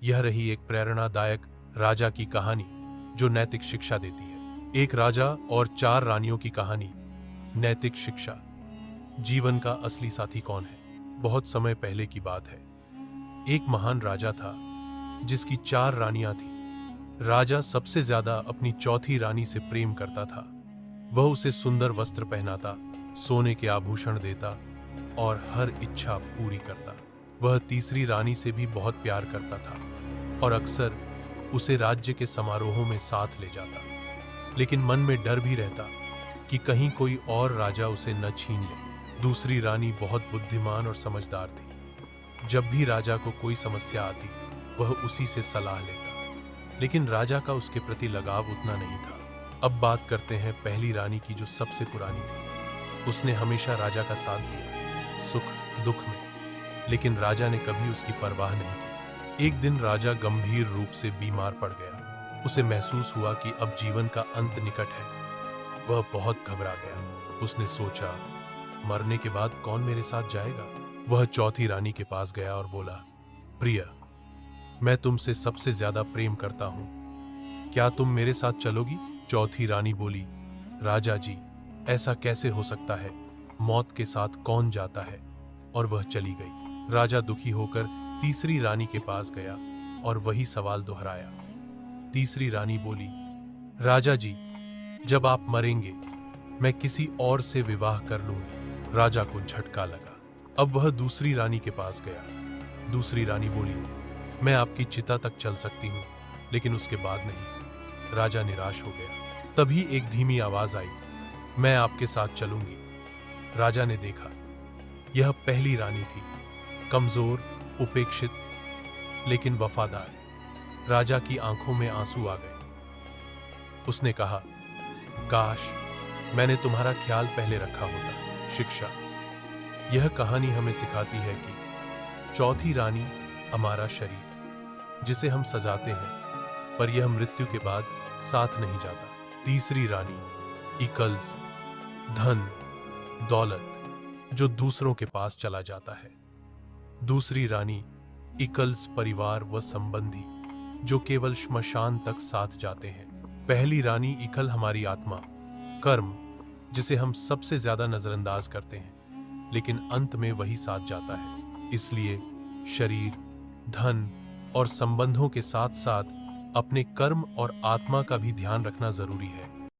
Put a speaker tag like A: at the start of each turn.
A: यह रही एक प्रेरणादायक राजा की कहानी जो नैतिक शिक्षा देती है। एक राजा और 4 रानियों की कहानी। नैतिक शिक्षा। जीवन का असली साथी कौन है? बहुत समय पहले की बात है। एक महान राजा था जिसकी 4 रानियां थीं। राजा सबसे ज्यादा अपनी चौथी रानी से प्रेम करता था। वह उसे सुंदर वस्त्र पहनाता, सोने के आभूषण देता और हर इच्छा पूरी करता। वह तीसरी रानी से भी बहुत प्यार करता था और अक्सर उसे राज्य के समारोहों में साथ ले जाता, लेकिन मन में डर भी रहता कि कहीं कोई और राजा उसे न छीन ले। दूसरी रानी बहुत बुद्धिमान और समझदार थी। जब भी राजा को कोई समस्या आती, वह उसी से सलाह लेता, लेकिन राजा का उसके प्रति लगाव उतना नहीं था। अब बात करते हैं पहली रानी की, जो सबसे पुरानी थी। उसने हमेशा राजा का साथ दिया, सुख दुख में, लेकिन राजा ने कभी उसकी परवाह नहीं की। एक दिन राजा गंभीर रूप से बीमार पड़ गया। उसे महसूस हुआ कि अब जीवन का अंत निकट है। वह बहुत घबरा गया। उसने सोचा, मरने के बाद कौन मेरे साथ जाएगा? वह चौथी रानी के पास गया और बोला, प्रिय, मैं तुमसे सबसे ज्यादा प्रेम करता हूं, क्या तुम मेरे साथ चलोगी? चौथी रानी बोली, राजा जी, ऐसा कैसे हो सकता है? मौत के साथ कौन जाता है? और वह चली गई। राजा दुखी होकर तीसरी रानी के पास गया और वही सवाल दोहराया। तीसरी रानी बोली, राजा जी, जब आप मरेंगे मैं किसी और से विवाह कर लूंगी। राजा को झटका लगा। अब वह दूसरी रानी के पास गया। दूसरी रानी बोली, मैं आपकी चिता तक चल सकती हूं, लेकिन उसके बाद नहीं। राजा निराश हो गया। तभी एक धीमी आवाज आई, मैं आपके साथ चलूंगी। राजा ने देखा, यह पहली रानी थी, कमजोर, उपेक्षित, लेकिन वफादार। राजा की आंखों में आंसू आ गए। उसने कहा, काश मैंने तुम्हारा ख्याल पहले रखा होता। शिक्षा। यह कहानी हमें सिखाती है कि चौथी रानी हमारा शरीर, जिसे हम सजाते हैं, पर यह मृत्यु के बाद साथ नहीं जाता। तीसरी रानी इकल्स, धन दौलत, जो दूसरों के पास चला जाता है। दूसरी रानी इकल्स, परिवार व संबंधी, जो केवल श्मशान तक साथ जाते हैं। पहली रानी इकल हमारी आत्मा, कर्म, जिसे हम सबसे ज्यादा नजरअंदाज करते हैं, लेकिन अंत में वही साथ जाता है। इसलिए शरीर, धन और संबंधों के साथ साथ अपने कर्म और आत्मा का भी ध्यान रखना जरूरी है।